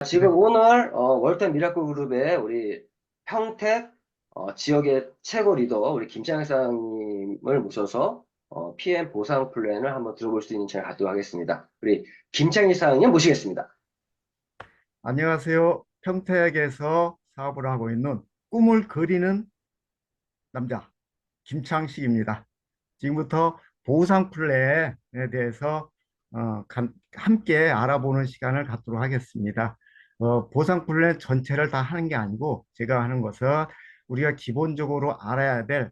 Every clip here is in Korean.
지금 네, 오늘 월터 미라클 그룹의 우리 평택 지역의 최고 리더 우리 김창희 사장님을 모셔서 PM 보상 플랜을 한번 들어볼 수 있는 시간을 갖도록 하겠습니다. 우리 김창희 사장님 모시겠습니다. 안녕하세요. 평택에서 사업을 하고 있는 꿈을 그리는 남자 김창식입니다. 지금부터 보상 플랜에 대해서 함께 알아보는 시간을 갖도록 하겠습니다. 보상 플랜 전체를 다 하는 게 아니고 제가 하는 것은 우리가 기본적으로 알아야 될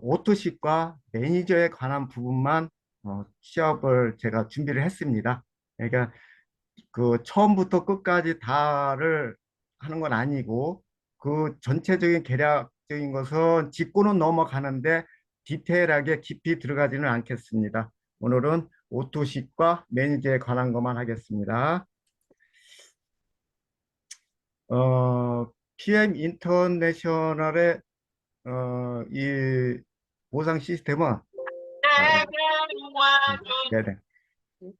오토십과 매니저에 관한 부분만 취업을 제가 준비를 했습니다. 그러니까 그 처음부터 끝까지 다를 하는 건 아니고 그 전체적인 계략적인 것은 짚고는 넘어가는데 디테일하게 깊이 들어가지는 않겠습니다. 오늘은 오토식과 매니저에 관한 것만 하겠습니다. PM 인터내셔널의 이 보상 시스템은 네네.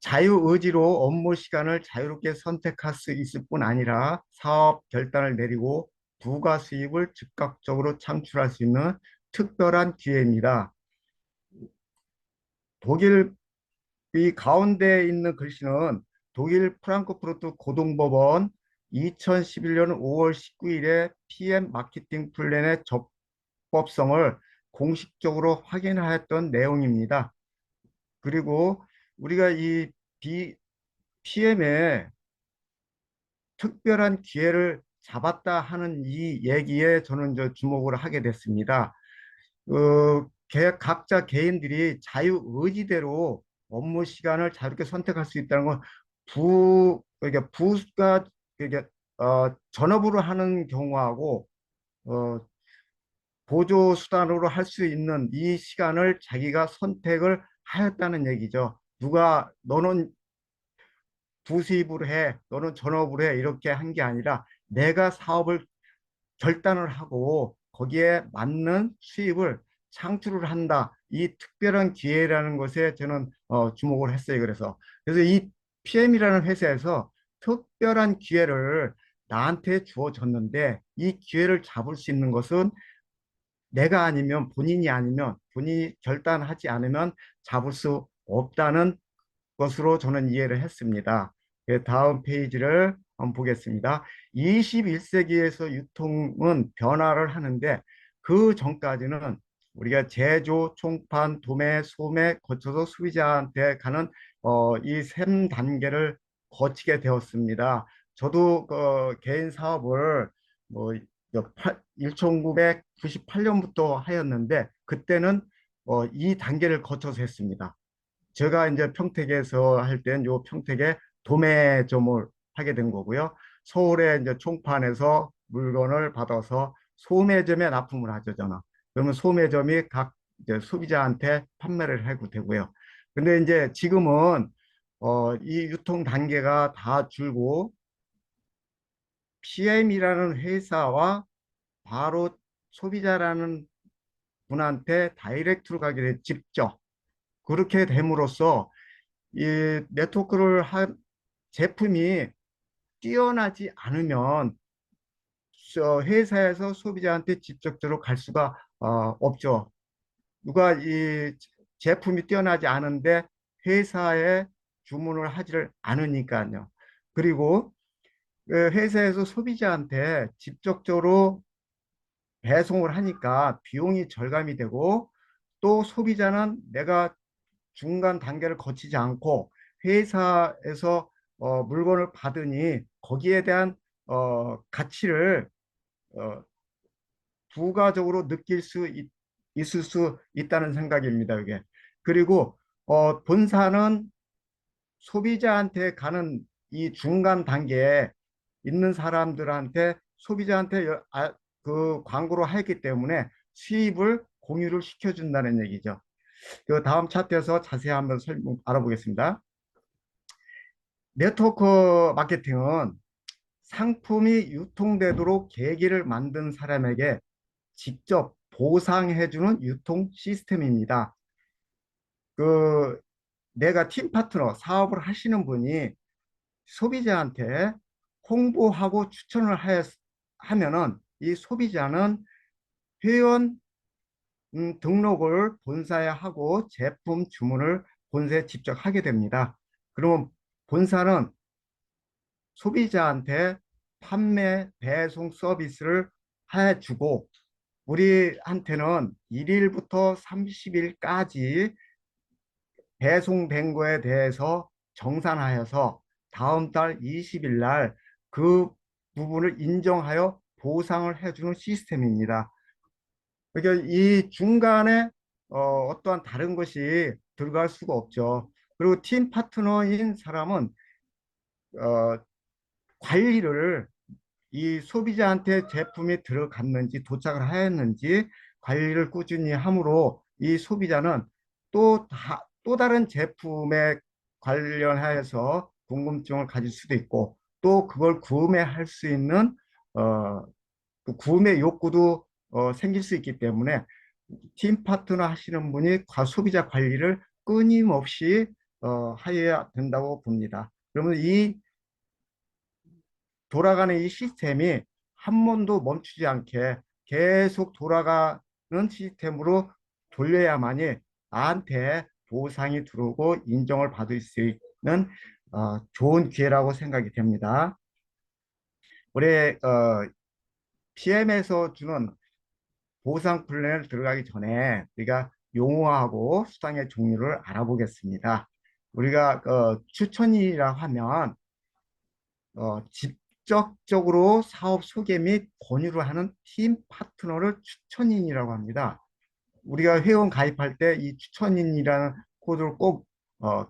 자유의지로 업무 시간을 자유롭게 선택할 수 있을 뿐 아니라 사업 결단을 내리고 부가 수입을 즉각적으로 창출할 수 있는 특별한 기회입니다. 독일 이 가운데 있는 글씨는 독일 프랑크푸르트 고등법원 2011년 5월 19일에 PM 마케팅 플랜의 적법성을 공식적으로 확인하였던 내용입니다. 그리고 우리가 이 PM에 특별한 기회를 잡았다 하는 이 얘기에 저는 주목을 하게 됐습니다. 각자 개인들이 자유 의지대로 업무 시간을 자유롭게 선택할 수 있다는 건 그러니까 부가 그러니까 전업으로 하는 경우하고 어, 보조 수단으로 할 수 있는 이 시간을 자기가 선택을 하였다는 얘기죠. 누가 너는 부수입으로 해, 너는 전업으로 해 이렇게 한 게 아니라 내가 사업을 결단을 하고 거기에 맞는 수입을 창출을 한다. 이 특별한 기회라는 것에 저는 주목을 했어요. 그래서 이 PM이라는 회사에서 특별한 기회를 나한테 주어졌는데 이 기회를 잡을 수 있는 것은 내가 아니면 본인이 아니면 본인이 결단하지 않으면 잡을 수 없다는 것으로 저는 이해를 했습니다. 다음 페이지를 한번 보겠습니다. 21세기에서 유통은 변화를 하는데 그 전까지는 우리가 제조, 총판, 도매, 소매 거쳐서 소비자한테 가는 이 3단계를 거치게 되었습니다. 저도 개인 사업을 뭐 1998년부터 하였는데 그때는 이 단계를 거쳐서 했습니다. 제가 이제 평택에서 할 땐 요 평택에 도매점을 하게 된 거고요. 서울에 이제 총판에서 물건을 받아서 소매점에 납품을 하죠, 저는. 그러면 소매점이 각 이제 소비자한테 판매를 하고 되고요. 근데 이제 지금은 이 유통 단계가 다 줄고 PM이라는 회사와 바로 소비자라는 분한테 다이렉트로 가게 돼 직접 그렇게 됨으로써 이 네트워크를 한 제품이 뛰어나지 않으면 회사에서 소비자한테 직접적으로 갈 수가 없죠. 누가 이 제품이 뛰어나지 않은데 회사에 주문을 하지를 않으니까요. 그리고 회사에서 소비자한테 직접적으로 배송을 하니까 비용이 절감이 되고 또 소비자는 내가 중간 단계를 거치지 않고 회사에서 물건을 받으니 거기에 대한 가치를 어, 부가적으로 느낄 수 있을 수 있다는 생각입니다. 이게 그리고 본사는 소비자한테 가는 이 중간 단계에 있는 사람들한테 소비자한테 그 광고를 했기 때문에 수입을 공유를 시켜준다는 얘기죠. 그 다음 차트에서 자세히 한번 알아보겠습니다. 네트워크 마케팅은 상품이 유통되도록 계기를 만든 사람에게 직접 보상해주는 유통 시스템입니다. 내가 팀 파트너 사업을 하시는 분이 소비자한테 홍보하고 추천을 하면은 이 소비자는 회원 등록을 본사에 하고 제품 주문을 본사에 직접 하게 됩니다. 그러면 본사는 소비자한테 판매, 배송 서비스를 해주고 우리한테는 1일부터 30일까지 배송된 거에 대해서 정산하여서 다음 달 20일 날 그 부분을 인정하여 보상을 해주는 시스템입니다. 그러니까 이 중간에 어떠한 다른 것이 들어갈 수가 없죠. 그리고 팀 파트너인 사람은 어, 관리를 이 소비자한테 제품이 들어갔는지 도착을 하였는지 관리를 꾸준히 함으로 이 소비자는 또 다른 제품에 관련하여서 궁금증을 가질 수도 있고 또 그걸 구매할 수 있는 어, 그 구매 욕구도 생길 수 있기 때문에 팀 파트너 하시는 분이 소비자 관리를 끊임없이 하여야 된다고 봅니다. 그러면 이 돌아가는 이 시스템이 한 번도 멈추지 않게 계속 돌아가는 시스템으로 돌려야만이 나한테 보상이 들어오고 인정을 받을 수 있는 좋은 기회라고 생각이 됩니다. 우리 PM에서 주는 보상 플랜을 들어가기 전에 우리가 용어하고 수당의 종류를 알아보겠습니다. 우리가 추천이라 하면 직접적으로 사업 소개 및 권유를 하는 팀 파트너를 추천인이라고 합니다. 우리가 회원 가입할 때 이 추천인이라는 코드를 꼭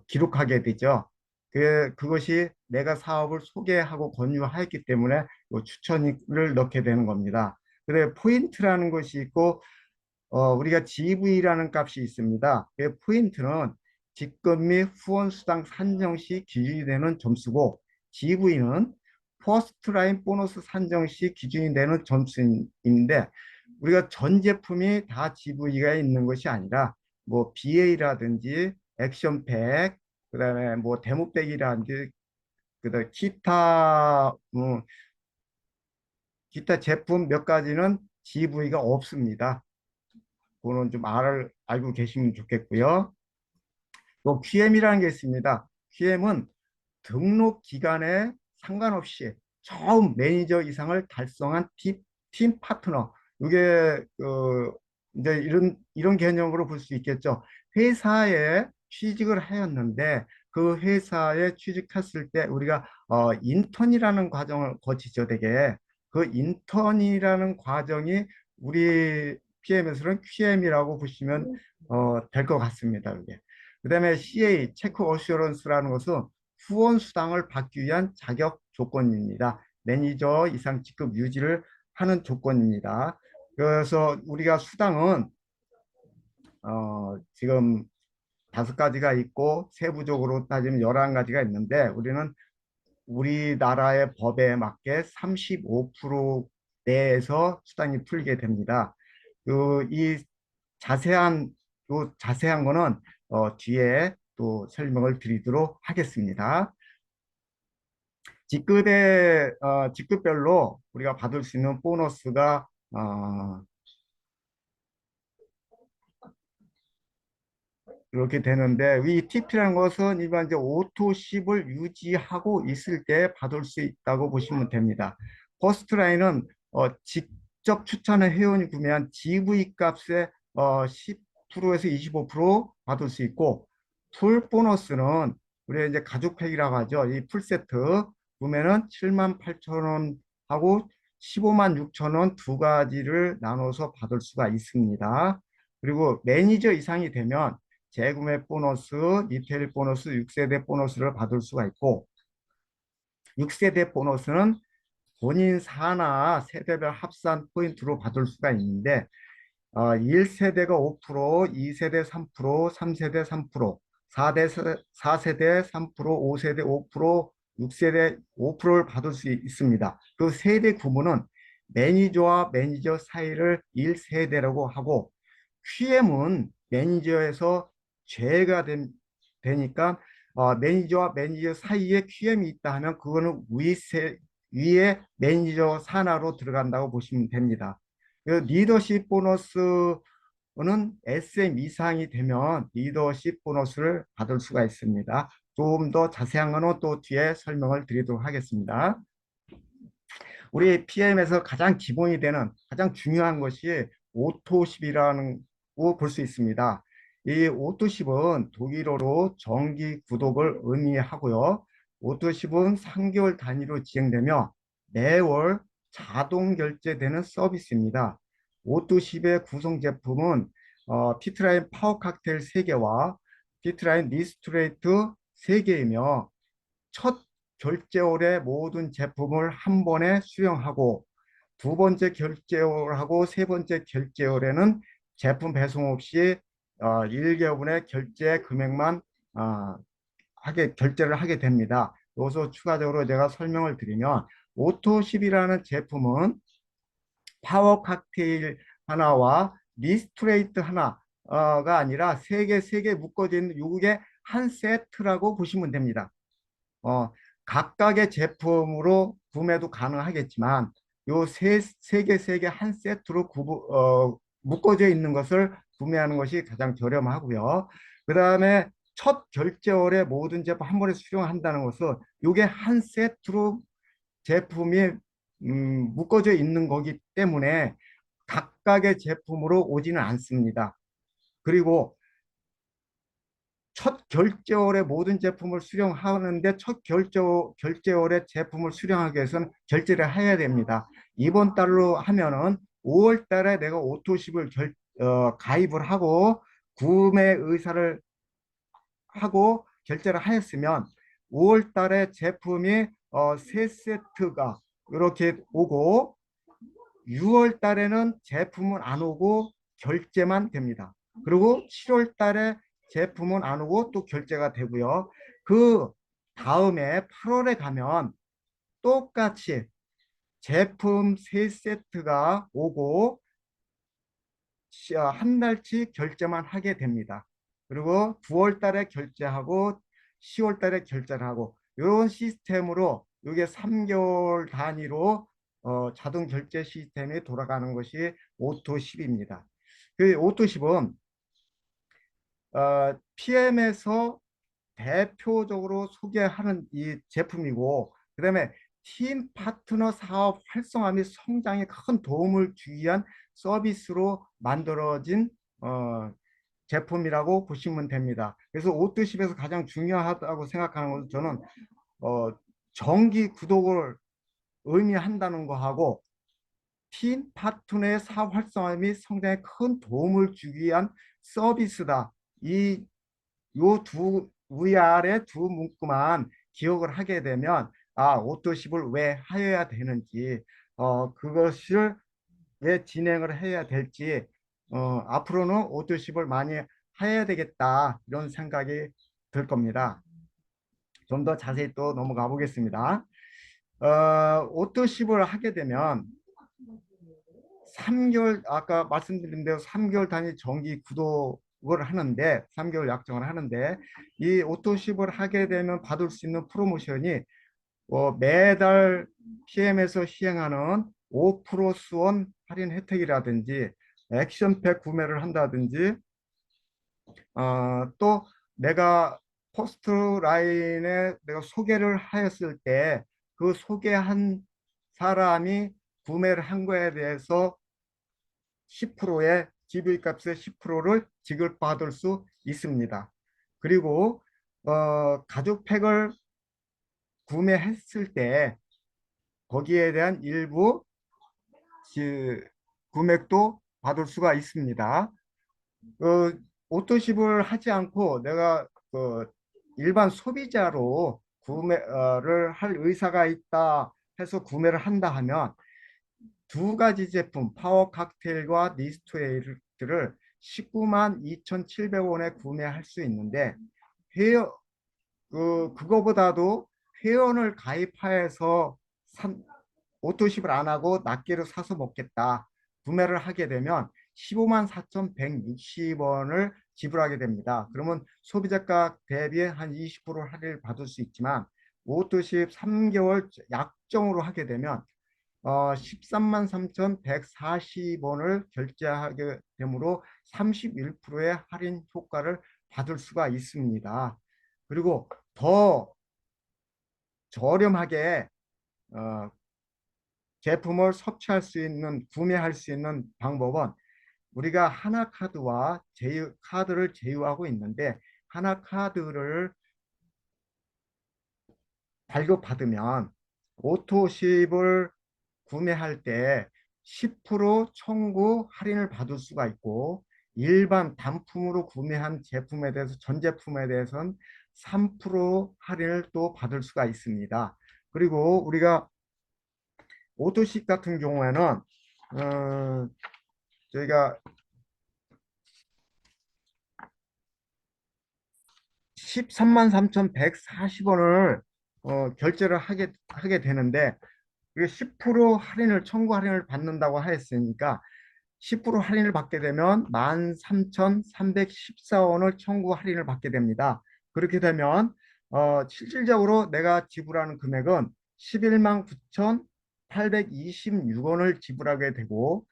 기록하게 되죠. 그것이 내가 사업을 소개하고 권유하였기 때문에 이 추천인을 넣게 되는 겁니다. 그래 포인트라는 것이 있고 우리가 GV라는 값이 있습니다. 그 포인트는 직급 및 후원 수당 산정 시 기준이 되는 점수고 GV는 퍼스트 라인 보너스 산정 시 기준이 되는 점수인데 우리가 전 제품이 다 GV가 있는 것이 아니라 뭐 BA라든지 액션팩 그다음에 뭐 데모백이라든지 그다음 기타 제품 몇 가지는 GV가 없습니다. 그거는 좀 알고 계시면 좋겠고요. 또 QM이라는 게 있습니다. QM은 등록 기간에 상관없이 처음 매니저 이상을 달성한 팀 파트너. 이게 이제 이런 개념으로 볼 수 있겠죠. 회사에 취직을 하였는데 그 회사에 취직했을 때 우리가 인턴이라는 과정을 거치죠, 되게. 그 인턴이라는 과정이 우리 PM에서는 QM이라고 보시면 될 것 같습니다. 이게. 그다음에 CA, 체크 어슈런스라는 것은 후원 수당을 받기 위한 자격 조건입니다. 매니저 이상 직급 유지를 하는 조건입니다. 그래서 우리가 수당은 지금 5가지가 있고 세부적으로 따지면 11가지가 있는데 우리는 우리나라의 법에 맞게 35% 내에서 수당이 풀리게 됩니다. 이 자세한 자세한 거는 뒤에 또 설명을 드리도록 하겠습니다. 직급별로 우리가 받을 수 있는 보너스가 이렇게 되는데 이 TP라는 것은 일반 이제 오토십을 유지하고 있을 때 받을 수 있다고 보시면 됩니다. 퍼스트라인은 직접 추천의 회원이 구매한 GV 값의 10%에서 25% 받을 수 있고 풀 보너스는 우리 이제 가족팩이라고 하죠. 이 풀세트 구매는 7만 8천 원 하고 15만 6천 원 두 가지를 나눠서 받을 수가 있습니다. 그리고 매니저 이상이 되면 재구매 보너스, 리테일 보너스, 6세대 보너스를 받을 수가 있고 6세대 보너스는 본인 사나 세대별 합산 포인트로 받을 수가 있는데 1세대가 5%, 2세대 3%, 3세대 3%, 4세대 3%, 5세대 5%, 6세대 5%를 받을 수 있습니다. 그 세대 구분은 매니저와 매니저 사이를 1세대라고 하고 QM은 매니저에서 제외가 되니까 매니저와 매니저 사이에 QM이 있다 하면 그거는 위에 매니저 산하로 들어간다고 보시면 됩니다. 그 리더십 보너스는 SM 이상이 되면 리더십 보너스를 받을 수가 있습니다. 조금 더 자세한 거는 또 뒤에 설명을 드리도록 하겠습니다. 우리 PM에서 가장 기본이 되는 가장 중요한 것이 오토십이라는 거 볼 수 있습니다. 이 오토십은 독일어로 정기 구독을 의미하고요. 오토십은 3개월 단위로 진행되며 매월 자동 결제되는 서비스입니다. 오토십의 구성 제품은 피트라인 파워 칵테일 3개와 피트라인 리스트레이트 3개이며 첫 결제월에 모든 제품을 한 번에 수령하고 두 번째 결제월하고 세 번째 결제월에는 제품 배송 없이 1개월분의 결제 금액만 어, 결제를 하게 됩니다. 여기서 추가적으로 제가 설명을 드리면 오토십이라는 제품은 파워 칵테일 하나와 리스트레이트 하나가 아니라 세 개 묶어진 요게 한 세트라고 보시면 됩니다. 어, 각각의 제품으로 구매도 가능하겠지만 요 세 개 한 세트로 묶어져 있는 것을 구매하는 것이 가장 저렴하고요. 그 다음에 첫 결제월에 모든 제품 한 번에 수령한다는 것은 요게 한 세트로 제품이 묶어져 있는 거기 때문에 각각의 제품으로 오지는 않습니다. 그리고 첫 결제월에 모든 제품을 수령하는데 첫 결제월에 제품을 수령하기 위해서는 결제를 해야 됩니다. 이번 달로 하면은 5월 달에 내가 오토십을 가입을 하고 구매 의사를 하고 결제를 하였으면 5월 달에 제품이 세 세트가 이렇게 오고 6월 달에는 제품은 안 오고 결제만 됩니다. 그리고 7월 달에 제품은 안 오고 또 결제가 되고요. 그 다음에 8월에 가면 똑같이 제품 세세트가 오고 한 달치 결제만 하게 됩니다. 그리고 9월 달에 결제하고 10월 달에 결제를 하고 이런 시스템으로 이게 3개월 단위로 자동 결제 시스템이 돌아가는 것이 오토십입니다. 그 오토십은 PM에서 대표적으로 소개하는 이 제품이고 그다음에 팀 파트너 사업 활성화 및 성장에 큰 도움을 주기 위한 서비스로 만들어진 제품이라고 보시면 됩니다. 그래서 오토십에서 가장 중요하다고 생각하는 것은 저는 어, 정기 구독을 의미한다는 거하고 팀 파트너의 사업 활성화 및 성장에 큰 도움을 주기 위한 서비스다. 이 요 두 위아래 두 문구만 기억을 하게 되면 오토십을 왜 하여야 되는지 그것을 왜 진행을 해야 될지 앞으로는 오토십을 많이 해야 되겠다 이런 생각이 들 겁니다. 좀 더 자세히 또 넘어가 보겠습니다. 오토십을 하게 되면 3개월 아까 말씀드린 대로 3개월 단위 정기 구독을 하는데 3개월 약정을 하는데 이 오토십을 하게 되면 받을 수 있는 프로모션이 매달 PM에서 시행하는 5 플러스 1 할인 혜택이라든지 액션팩 구매를 한다든지 또 내가 포스트 라인에 내가 소개를 하였을 때 그 소개한 사람이 구매를 한 거에 대해서 10%의 GV 값의 10%를 지급받을 수 있습니다. 그리고 가죽팩을 구매했을 때 거기에 대한 일부 금액도 받을 수가 있습니다. 오토십을 하지 않고 내가 일반 소비자로 구매를 할 의사가 있다 해서 구매를 한다 하면 두 가지 제품 파워 칵테일과 니스트웨이를 19만 2,700원에 구매할 수 있는데 회원 그거보다도 회원을 가입하여서 오토십을 안 하고 낱개로 사서 먹겠다 구매를 하게 되면 15만 4,160원을 지불하게 됩니다. 그러면 소비자가 대비 한 20% 할인을 받을 수 있지만 오토십 3개월 약정으로 하게 되면 13만 3,140원을 결제하게 되므로 31%의 할인 효과를 받을 수가 있습니다. 그리고 더 저렴하게 어, 제품을 섭취할 수 있는, 구매할 수 있는 방법은 우리가 하나카드와 제휴, 카드를 제휴하고 있는데, 하나카드를 발급받으면 오토십을 구매할 때 10% 청구 할인을 받을 수가 있고, 일반 단품으로 구매한 제품에 대해서, 전 제품에 대해서는 3% 할인을 또 받을 수가 있습니다. 그리고 우리가 오토십 같은 경우에는 저희가 13만 3,140원을 결제를 하게 되는데, 이게 10% 할인을, 청구 할인을 받는다고 하였으니까 10% 할인을 받게 되면 13,314원을 청구 할인을 받게 됩니다. 그렇게 되면 실질적으로 내가 지불하는 금액은 11만 9,826원을 지불하게 되고,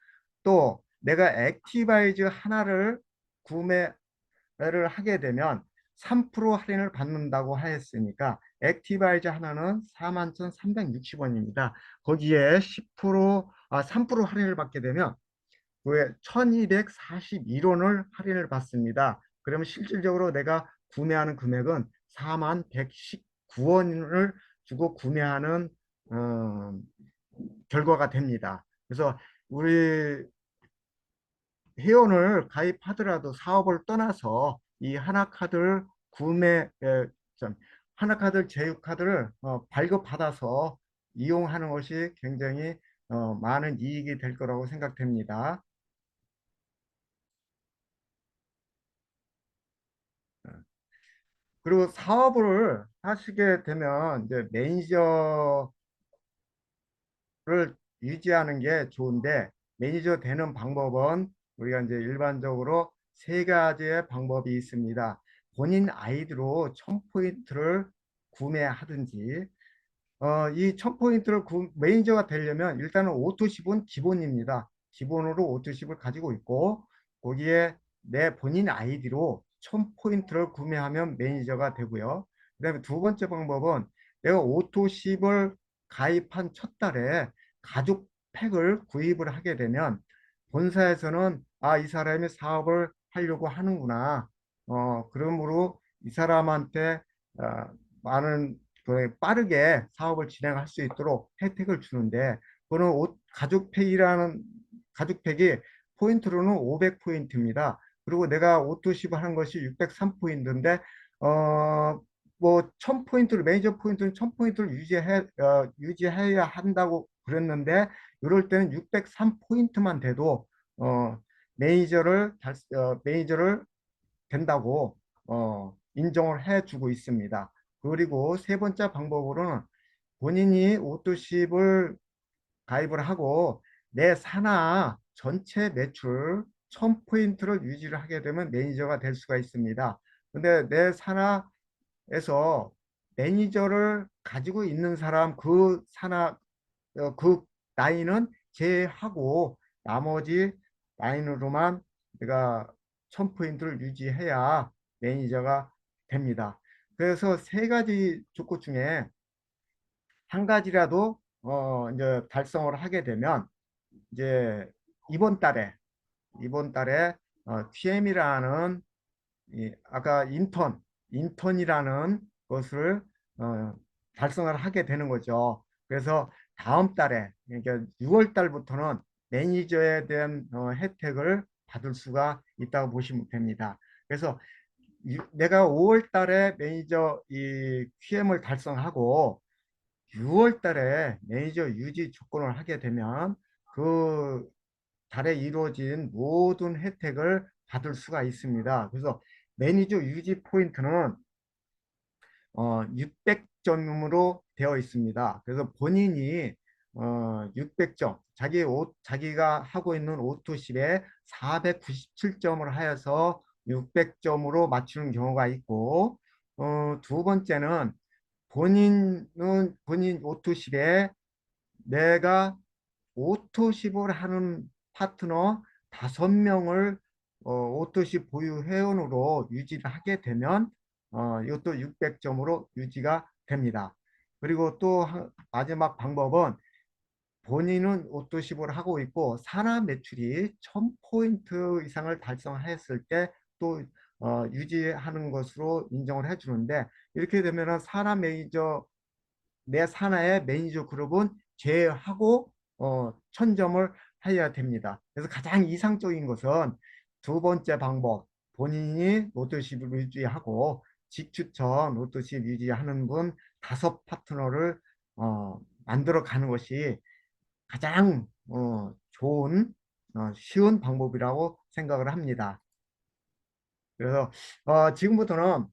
또 내가 액티바이즈 하나를 구매를 하게 되면 3% 할인을 받는다고 하였으니까 액티바이저 하나는 41,360원입니다. 거기에 3% 할인을 받게 되면 그 1,241원을 할인을 받습니다. 그러면 실질적으로 내가 구매하는 금액은 41,119원을 주고 구매하는 어, 결과가 됩니다. 그래서 우리 회원을 가입하더라도 사업을 떠나서 이 하나카드를 구매, 하나카드 제휴카드를 발급받아서 이용하는 것이 굉장히 많은 이익이 될 거라고 생각됩니다. 그리고 사업을 하시게 되면 이제 매니저를 유지하는 게 좋은데, 매니저 되는 방법은 우리가 이제 일반적으로 세 가지의 방법이 있습니다. 본인 아이디로 1000포인트를 구매하든지, 이 1000포인트를 매니저가 되려면 일단은 오토십은 기본입니다. 기본으로 오토십을 가지고 있고, 거기에 내 본인 아이디로 1000포인트를 구매하면 매니저가 되고요. 그다음에 두 번째 방법은 내가 오토십을 가입한 첫 달에 가죽 팩을 구입을 하게 되면 본사에서는 이 사람이 사업을 하려고 하는구나. 그러므로 이 사람한테 어, 많은 빠르게 사업을 진행할 수 있도록 혜택을 주는데, 그거는 가죽팩이 포인트로는 500포인트입니다. 그리고 내가 오토십을 한 것이 603포인트인데 뭐 1000포인트를, 매니저 포인트는 1000포인트를 유지해야 한다고 그랬는데, 이럴 때는 603포인트만 돼도 어, 매니저를 된다고 인정을 해주고 있습니다. 그리고 세 번째 방법으로는 본인이 오토십을 가입을 하고 내 산하 전체 매출 1000포인트를 유지를 하게 되면 매니저가 될 수가 있습니다. 근데 내 산하에서 매니저를 가지고 있는 사람, 그 라인은 제외하고 나머지 라인으로만 내가 1000포인트를 유지해야 매니저가 됩니다. 그래서 세 가지 조건 중에 한 가지라도 이제 달성을 하게 되면 이제 이번 달에 이번 달에 QM이라는 아까 인턴이라는 것을 어, 달성을 하게 되는 거죠. 그래서 다음 달에, 그러니까 6월 달부터는 매니저에 대한 혜택을 받을 수가 있다고 보시면 됩니다. 그래서 내가 5월 달에 매니저 이 QM을 달성하고 6월 달에 매니저 유지 조건을 하게 되면 그 달에 이루어진 모든 혜택을 받을 수가 있습니다. 그래서 매니저 유지 포인트는 600점으로 되어 있습니다. 그래서 본인이 600점, 자기가 하고 있는 오토십에 497점을 하여서 600점으로 맞추는 경우가 있고, 두 번째는 본인 오토십에 내가 오토십을 하는 파트너 5명을 오토십 보유 회원으로 유지를 하게 되면 이것도 600점으로 유지가 됩니다. 그리고 또 마지막 방법은 본인은 오토십을 하고 있고 산하 매출이 1000포인트 이상을 달성했을 때 또 유지하는 것으로 인정을 해주는데, 이렇게 되면은 산하 매니저 내 산하의 매니저 그룹은 제외하고 1000점을 해야 됩니다. 그래서 가장 이상적인 것은 두 번째 방법, 본인이 로또십을 유지하고 직추천 로또십 유지하는 분 5파트너를 만들어 가는 것이 가장 좋은 쉬운 방법이라고 생각을 합니다. 그래서 지금부터는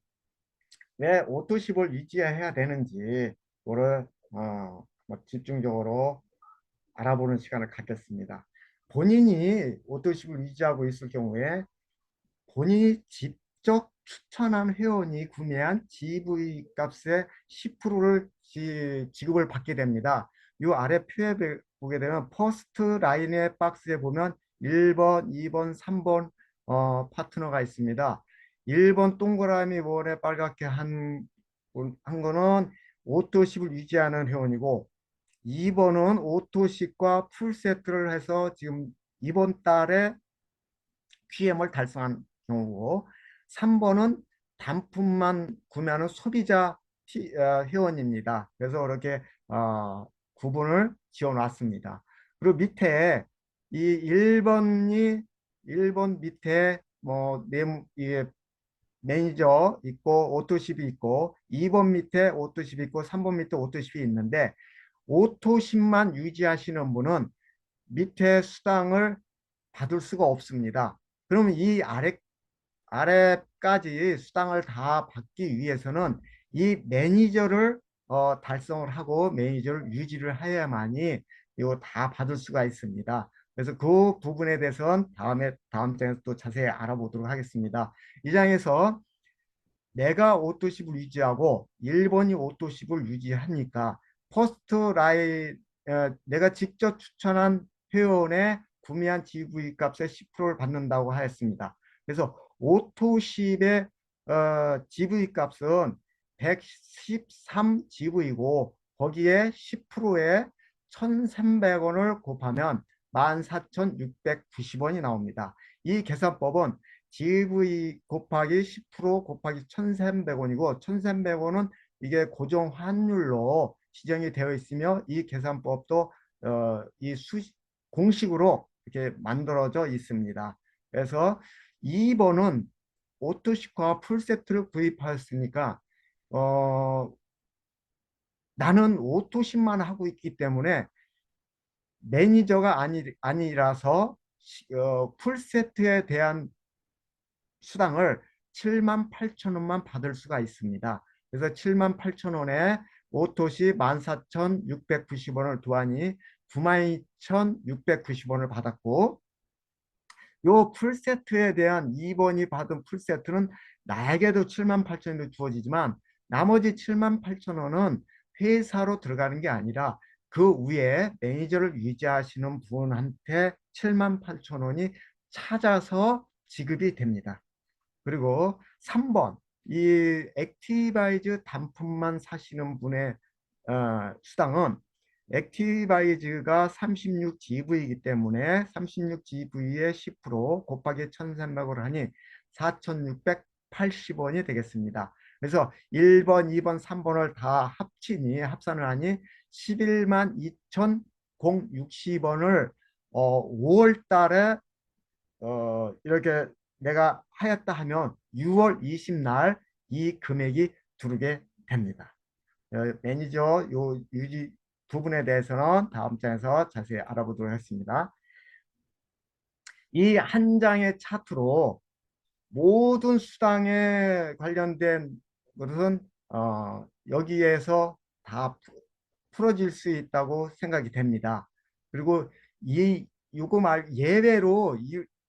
왜 오토십을 유지해야 되는지 그거를 뭐 집중적으로 알아보는 시간을 갖겠습니다. 본인이 오토십을 유지하고 있을 경우에 본인이 직접 추천한 회원이 구매한 GV 값의 10%를 지급을 받게 됩니다. 이 아래 표에 보게 되면 퍼스트 라인의 박스에 보면 1번, 2번, 3번 파트너가 있습니다. 1번 동그라미 원에 빨갛게 한 거는 오토십을 유지하는 회원이고, 2번은 오토십과 풀세트를 해서 지금 이번 달에 QM을 달성한 경우고, 3번은 단품만 구매하는 소비자 회원입니다. 그래서 이렇게 구분을 지어 놨습니다. 그리고 밑에 이 1번 밑에 뭐 매니저 있고 오토십이 있고, 2번 밑에 오토십이 있고, 3번 밑에 오토십이 있는데, 오토십만 유지하시는 분은 밑에 수당을 받을 수가 없습니다. 그러면 이 아래까지 수당을 다 받기 위해서는 이 매니저를 달성을 하고 매니저를 유지를 해야만이 이거 다 받을 수가 있습니다. 그래서 그 부분에 대해서는 다음 장에서 또 자세히 알아보도록 하겠습니다. 이 장에서 내가 오토십을 유지하고 1번이 오토십을 유지하니까 퍼스트 라인, 내가 직접 추천한 회원의 구매한 GV 값의 10%를 받는다고 하였습니다. 그래서 오토십의 GV 값은 113 GV이고 거기에 10%에 1,300원을 곱하면 14,690원이 나옵니다. 이 계산법은 GV 곱하기 10% 곱하기 1,300원이고, 1,300원은 이게 고정 환율로 지정이 되어 있으며, 이 계산법도 이 공식으로 이렇게 만들어져 있습니다. 그래서 2번은 오토시과 풀세트를 구입하였으니까 나는 오토십만 하고 있기 때문에 매니저가 아니라서 풀세트에 대한 수당을 78,000원만 받을 수가 있습니다. 그래서 78,000원에 오토시 14,690원을 두하니 92,690원을 받았고, 요 풀세트에 대한 2번이 받은 풀세트는 나에게도 78,000원이 주어지지만 나머지 78,000원은 회사로 들어가는 게 아니라 그 위에 매니저를 유지하시는 분한테 78,000원이 찾아서 지급이 됩니다. 그리고 3번, 이 액티바이즈 단품만 사시는 분의 수당은 액티바이즈가 36GV이기 때문에 36GV의 10% 곱하기 1,300을 하니 4,680원이 되겠습니다. 그래서 1번, 2번, 3번을 다 합산을 하니 11만 2,060원을 5월 달에 이렇게 내가 하였다 하면 6월 20날 이 금액이 들어오게 됩니다. 매니저 요 유지 부분에 대해서는 다음 장에서 자세히 알아보도록 하겠습니다. 이 한 장의 차트로 모든 수당에 관련된 것은 여기에서 다 풀어질 수 있다고 생각이 됩니다. 그리고 요거 예외로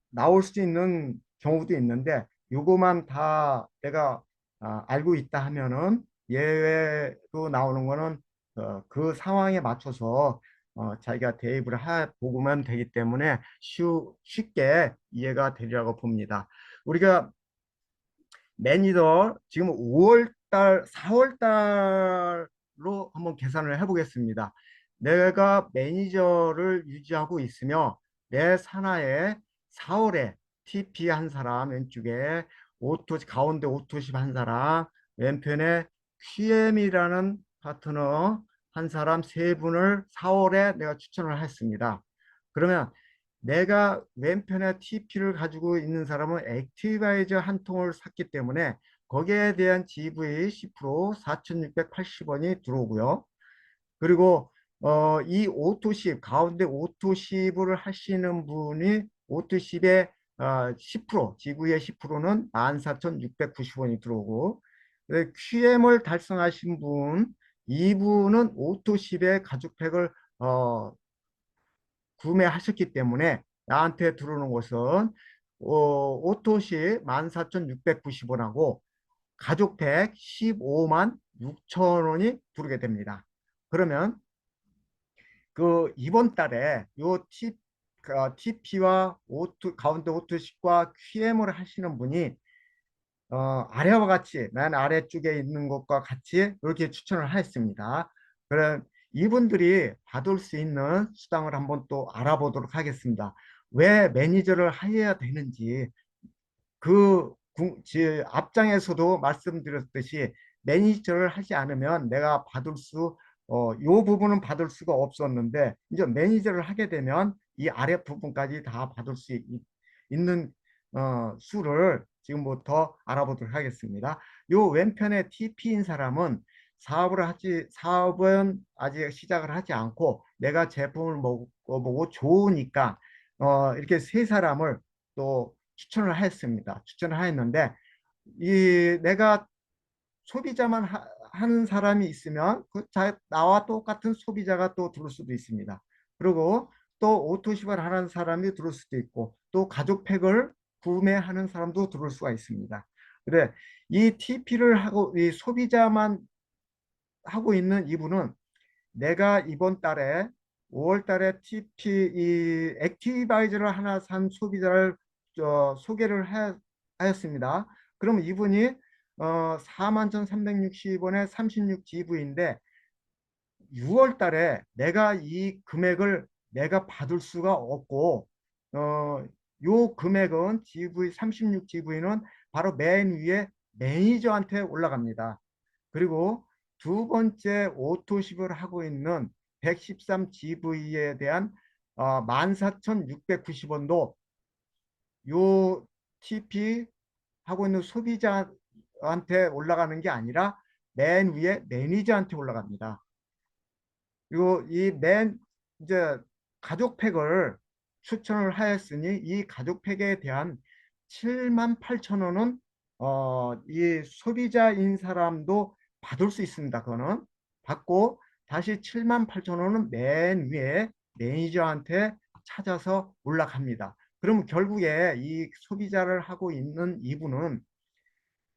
나올 수 있는 경우도 있는데, 요거만 다 내가 알고 있다 하면은 예외로 나오는 거는 그 상황에 맞춰서 자기가 대입을 보고만 되기 때문에 쉽게 이해가 되리라고 봅니다. 우리가 매니저 지금 5월 달, 4월 달로 한번 계산을 해보겠습니다. 내가 매니저를 유지하고 있으며 내 산하에 4월에 TP 한 사람 왼쪽에 가운데 오토십 한 사람 왼편에 QM이라는 파트너 한 사람 세 분을 4월에 내가 추천을 했습니다. 그러면 내가 왼편에 TP를 가지고 있는 사람은 액티바이저 한 통을 샀기 때문에 거기에 대한 GV 10% 4,680원이 들어오고요. 그리고 이 오토십 가운데 오토십을 하시는 분이 오토십의 10% GV의 10%는 14,690원이 들어오고 QM을 달성하신 분 이분은 오토십의 가죽팩을 어, 구매하셨기 때문에 나한테 들어오는 것은 오토시 14,690원하고 가족팩 15만 6천 원이 들어오게 됩니다. 그러면 그 이번 달에 요 TP와 가운데 오토식과 QM을 하시는 분이 아래와 같이 맨 아래쪽에 있는 것과 같이 이렇게 추천을 하였습니다. 그럼 이분들이 받을 수 있는 수당을 한번 또 알아보도록 하겠습니다. 왜 매니저를 하여야 되는지 앞장에서도 말씀드렸듯이 매니저를 하지 않으면 내가 요 부분은 받을 수가 없었는데 이제 매니저를 하게 되면 이 아래 부분까지 다 받을 수 있는 수를 지금부터 알아보도록 하겠습니다. 요 왼편에 TP인 사람은 사업은 아직 시작을 하지 않고 내가 제품을 먹어보고 좋으니까 이렇게 세 사람을 또 추천을 했습니다. 추천을 했는데 내가 소비자만 하는 사람이 있으면 나와 똑같은 소비자가 또 들을 수도 있습니다. 그리고 또 오토십을 하는 사람이 들을 수도 있고 또 가족팩을 구매하는 사람도 들을 수가 있습니다. 그래 이 TP를 하고 이 소비자만 하고 있는 이분은 내가 이번 달에 5월 달에 이 액티바이저를 하나 산 소비자를 소개를 하였습니다. 그럼 이분이 41,360원에 36GV인데 6월 달에 내가 이 금액을 내가 받을 수가 없고 요 금액은 GV 36GV는 바로 맨 위에 매니저한테 올라갑니다. 그리고 두 번째 오토십을 하고 있는 113GV에 대한 14,690원도 요 TP 하고 있는 소비자한테 올라가는 게 아니라 맨 위에 매니저한테 올라갑니다. 그리고 이제 가족팩을 추천을 하였으니 이 가족팩에 대한 78,000원은 이 소비자인 사람도 받을 수 있습니다. 그거는 받고 다시 78,000원은 맨 위에 매니저한테 찾아서 올라갑니다. 그럼 결국에 이 소비자를 하고 있는 이분은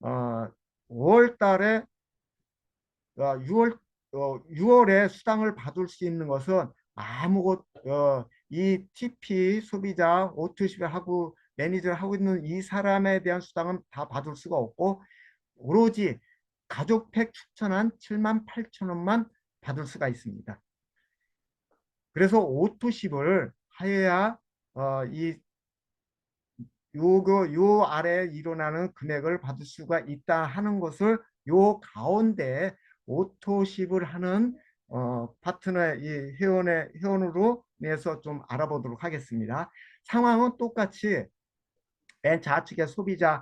어, 5월 달에 6월에 수당을 받을 수 있는 것은 이 TP 소비자 오토십을 하고 매니저를 하고 있는 이 사람에 대한 수당은 다 받을 수가 없고 오로지 가족팩 추천한 78,000원만 받을 수가 있습니다. 그래서 오토십을 하여야 이 요 아래 일어나는 금액을 받을 수가 있다 하는 것을 요 가운데 오토십을 하는 파트너의 이 회원으로 내서 좀 알아보도록 하겠습니다. 상황은 똑같이 맨 좌측의 소비자인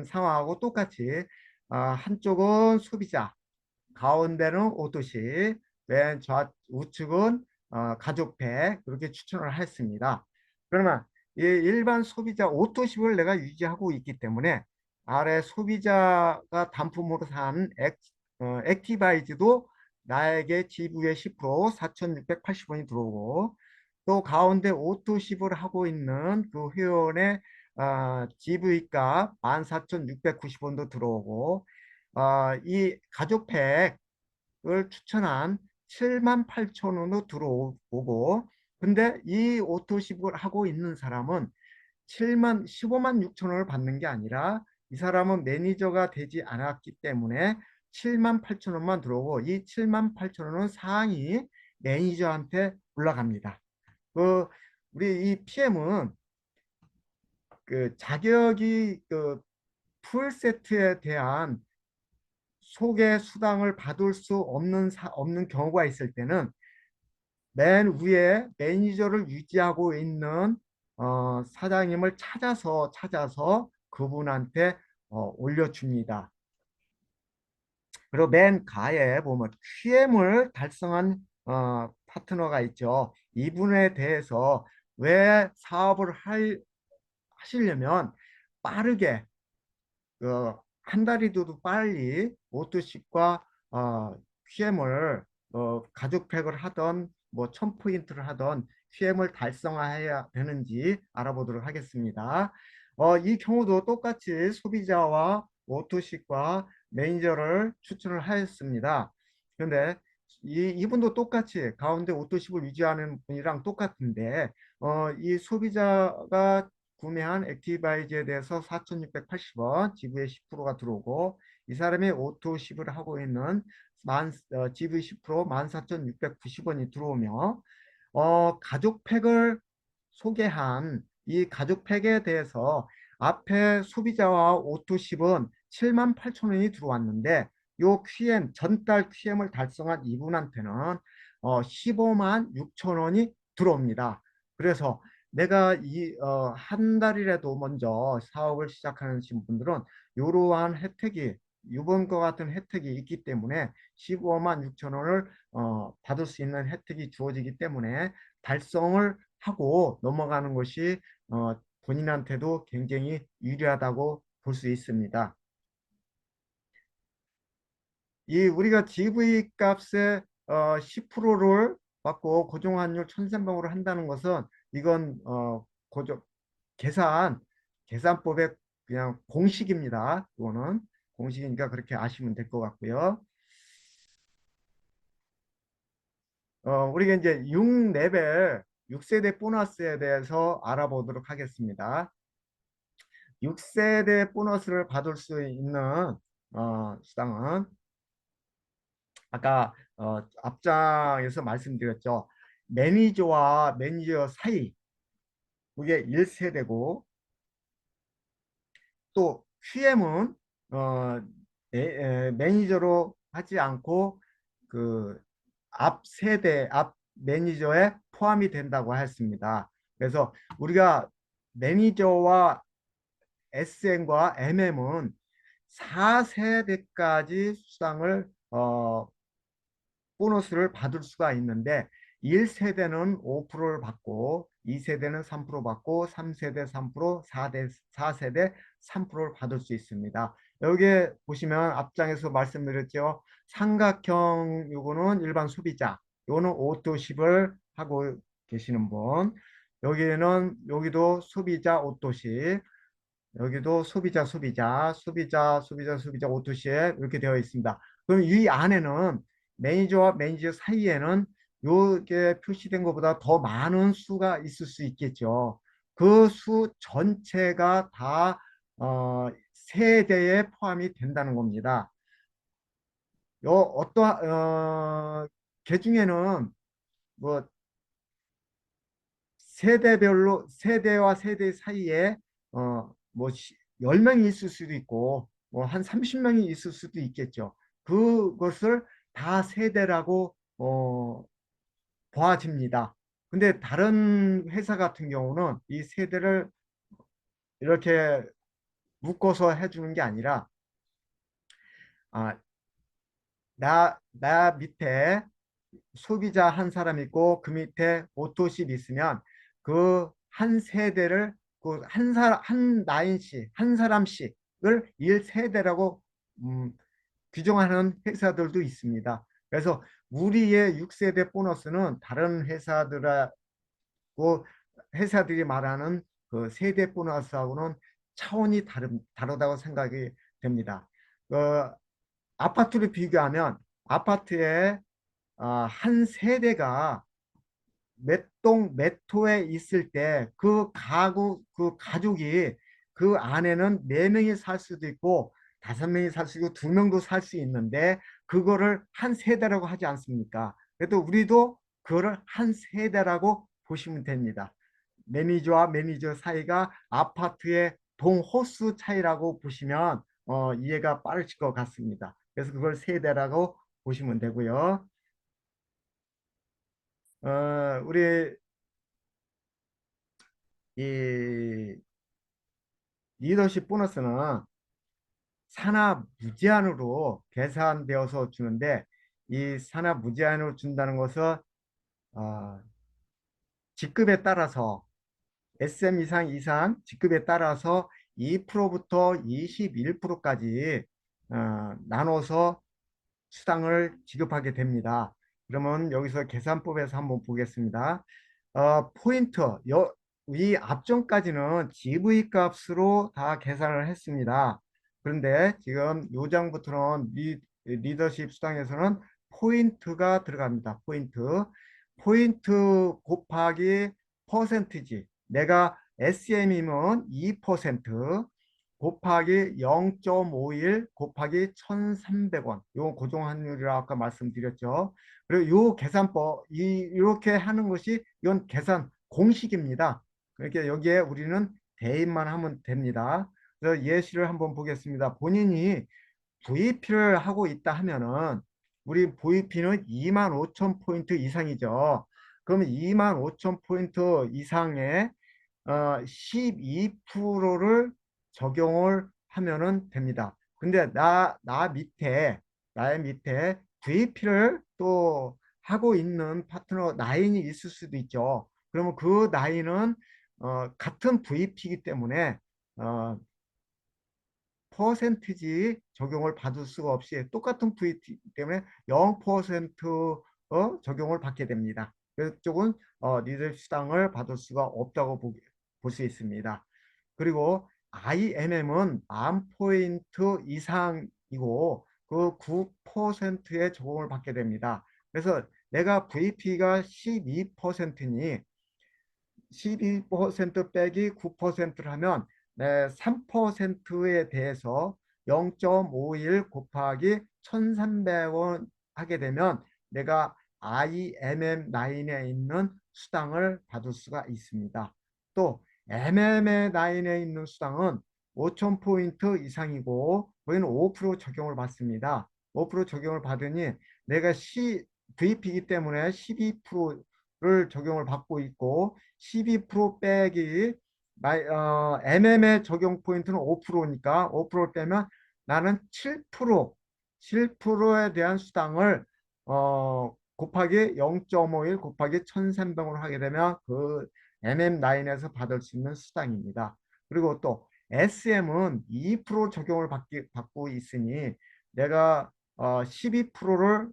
상황하고 똑같이 한쪽은 소비자, 가운데는 오토시, 우측은 가족팩 그렇게 추천을 했습니다. 그러면 이 일반 소비자 오토십을 내가 유지하고 있기 때문에 아래 소비자가 단품으로 산 액티바이즈도 나에게 GV의 10% 4,680원이 들어오고 또 가운데 오토십을 하고 있는 그 회원의 GV가 14,690원도 들어오고 이 가족팩을 추천한 7만 8천 원으로 들어오고, 근데 이 오토십을 하고 있는 사람은 15만 6천 원을 받는 게 아니라 이 사람은 매니저가 되지 않았기 때문에 7만 8천 원만 들어오고, 이 7만 8천 원은 상위 매니저한테 올라갑니다. 그 우리 이 PM은 그 자격이 그 풀세트에 대한 소개 수당을 받을 수 없는 경우가 있을 때는 맨 위에 매니저를 유지하고 있는 사장님을 찾아서 그분한테 올려줍니다. 그리고 맨 가에 보면 QM을 달성한 파트너가 있죠. 이분에 대해서 왜 하시려면 빠르게 한 달이도 빨리 오토십과 QM을 가죽팩을 하던 뭐 1000포인트를 하던 QM을 달성해야 되는지 알아보도록 하겠습니다. 이 경우도 똑같이 소비자와 오토십과 매니저를 추천을 하였습니다. 그런데 이분도 똑같이 가운데 오토십을 유지하는 분이랑 똑같은데 이 소비자가 구매한 액티바이즈에 대해서 4,680원, 지브에 10%가 들어오고, 이 사람이 오토십을 하고 있는 지브에 10% 14,690원이 들어오며, 가족팩을 소개한 이 가족팩에 대해서 앞에 소비자와 오토십은 7만 8천 원이 들어왔는데, 요 QM, 전달 QM을 달성한 이분한테는 15만 6천 원이 들어옵니다. 그래서 내가 한 달이라도 먼저 사업을 시작하는 분들은 이러한 혜택이 이번과 같은 혜택이 있기 때문에 15만 6천 원을 받을 수 있는 혜택이 주어지기 때문에 달성을 하고 넘어가는 것이 본인한테도 굉장히 유리하다고 볼 수 있습니다. 이 우리가 GV 값의 10%를 받고 고정환율 1,300으로 한다는 것은 이건 고정 계산법의 그냥 공식입니다. 이거는 공식이니까 그렇게 아시면 될 것 같고요. 우리가 이제 6레벨 6세대 보너스에 대해서 알아보도록 하겠습니다. 6세대 보너스를 받을 수 있는 수당은 아까 앞장에서 말씀드렸죠. 매니저와 매니저 사이, 그게 1세대고, 또 QM은 매니저로 하지 않고 그 앞 세대, 앞 매니저에 포함이 된다고 했습니다. 그래서 우리가 매니저와 SM과 MM은 4세대까지 수당을 보너스를 받을 수가 있는데 1세대는 5%를 받고 2세대는 3% 받고 3세대 3%, 4세대 3%를 받을 수 있습니다. 여기 보시면 앞장에서 말씀드렸죠. 삼각형 요거는 일반 소비자, 요거는 오토십을 하고 계시는 분, 여기도 소비자 오토십, 여기도 소비자 오토시에 이렇게 되어 있습니다. 그럼 이 안에는 매니저와 매니저 사이에는 요게 표시된 것보다 더 많은 수가 있을 수 있겠죠. 그 수 전체가 다 세대에 포함이 된다는 겁니다. 개 중에는 뭐 세대와 세대 사이에 뭐 10명이 있을 수도 있고 뭐 한 30명이 있을 수도 있겠죠. 그것을 다 세대라고 보아집니다. 근데 다른 회사 같은 경우는 이 세대를 이렇게 묶어서 해주는 게 아니라 아, 나 밑에 소비자 한 사람 있고 그 밑에 오토십 있으면 그 한 세대를 한 라인씩 한 사람씩을 1세대라고 규정하는 회사들도 있습니다. 그래서 우리의 6세대 보너스는 다른 회사들이 말하는 그 세대 보너스하고는 차원이 다르다고 생각이 됩니다. 아파트로 비교하면 아파트에 한 세대가 몇 동, 몇 호에 있을 때 그 가구, 그 가족이 그 안에는 네 명이 살 수도 있고 다섯 명이 살 수 있고 두 명도 살 수 있는데 그거를 한 세대라고 하지 않습니까? 그래도 우리도 그거를 한 세대라고 보시면 됩니다. 매니저와 매니저 사이가 아파트의 동호수 차이라고 보시면 이해가 빠르실 것 같습니다. 그래서 그걸 세대라고 보시면 되고요. 우리 이 리더십 보너스는 산하 무제한으로 계산되어서 주는데 이 산하 무제한으로 준다는 것은 어, 직급에 따라서 SM 이상 직급에 따라서 2%부터 21%까지 나눠서 수당을 지급하게 됩니다. 그러면 여기서 계산법에서 한번 보겠습니다. 포인트, 이 앞전까지는 GV 값으로 다 계산을 했습니다. 그런데 지금 요 장부터는 리더십 수당에서는 포인트가 들어갑니다. 포인트 곱하기 퍼센티지. 내가 SM이면 2% 곱하기 0.51 곱하기 1,300원. 요건 고정환율이라 아까 말씀드렸죠. 그리고 요 계산법, 이렇게 하는 것이 이건 계산 공식입니다. 그러니까 여기에 우리는 대입만 하면 됩니다. 그래서 예시를 한번 보겠습니다. 본인이 VP를 하고 있다 하면은 우리 VP는 2만 5천 포인트 이상이죠. 그러면 2만 5천 포인트 이상의 12%를 적용을 하면은 됩니다. 근데 나의 밑에 VP를 또 하고 있는 파트너 나인이 있을 수도 있죠. 그러면 그 나인은 같은 VP이기 때문에 어, 퍼센티지 적용을 받을 수가 없이 똑같은 VT 때문에 0% 적용을 받게 됩니다. 그쪽은 리더 수당을 받을 수가 없다고 볼 수 있습니다. 그리고 IMM은 만 포인트 이상이고 그 9%의 적용을 받게 됩니다. 그래서 내가 VP가 12%니 12% 빼기 9%를 하면 3%에 대해서 0.51 곱하기 1,300원 하게 되면 내가 IMM9에 있는 수당을 받을 수가 있습니다. 또 MMM9에 있는 수당은 5,000포인트 이상이고 거기는 5% 적용을 받습니다. 5% 적용을 받으니 내가 VP이기 때문에 12%를 적용을 받고 있고 12% 빼기 MM의 적용 포인트는 5%니까 5%를 빼면 나는 7%에 대한 수당을 곱하기 0.51 곱하기 1,300으로 하게 되면 그 MM9에서 받을 수 있는 수당입니다. 그리고 또 SM은 2% 적용을 받고 있으니 내가 12%를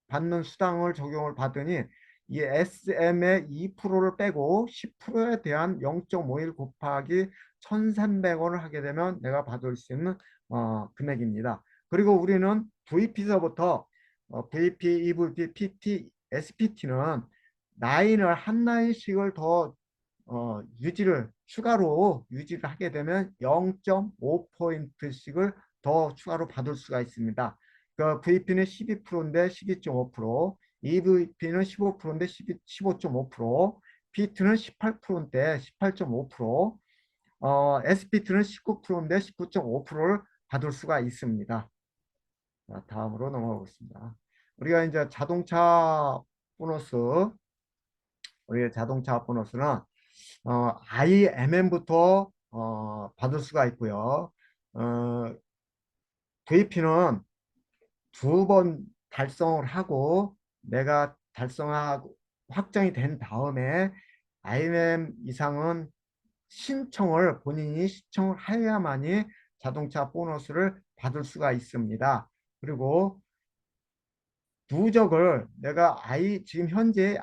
받는 수당을 적용을 받으니 이 SM의 2%를 빼고 10%에 대한 0.51 곱하기 1,300원을 하게 되면 내가 받을 수 있는 금액입니다. 그리고 우리는 VP서부터 VP, EVP, PT, SPT는 라인을 한 라인씩을 더 추가로 유지를 하게 되면 0.5포인트씩을 더 추가로 받을 수가 있습니다. 그 VP는 12%인데 12.5%, EVP는 15%인데 15.5%, P2는 18%인데 18.5%, SPT는 19%인데 19.5%를 받을 수가 있습니다. 자, 다음으로 넘어가 보겠습니다. 우리가 이제 보너스, 우리 자동차 보너스는 IMM부터 받을 수가 있고요. VP는 두 번 달성을 하고 내가 달성하고 확정이 된 다음에 IMM 이상은 본인이 신청을 해야만이 자동차 보너스를 받을 수가 있습니다. 그리고 누적을 내가 지금 현재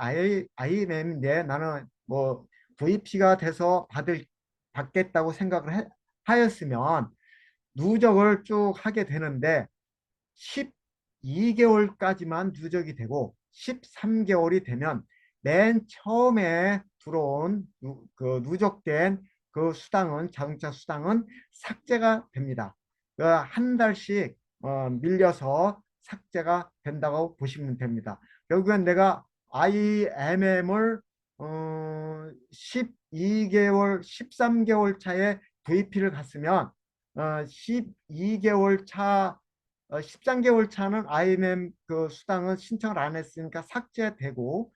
IMM인데 나는 뭐 VP가 돼서 받겠다고 생각을 하였으면 누적을 쭉 하게 되는데 12개월까지만 누적이 되고 13개월이 되면 맨 처음에 들어온 그 누적된 그 수당은 자동차 수당은 삭제가 됩니다. 한 달씩 밀려서 삭제가 된다고 보시면 됩니다. 결국엔 내가 IMM을 12개월, 13개월 차에 VP를 갔으면 12개월 차 13개월 차는 IMM 그 수당은 신청을 안 했으니까 삭제되고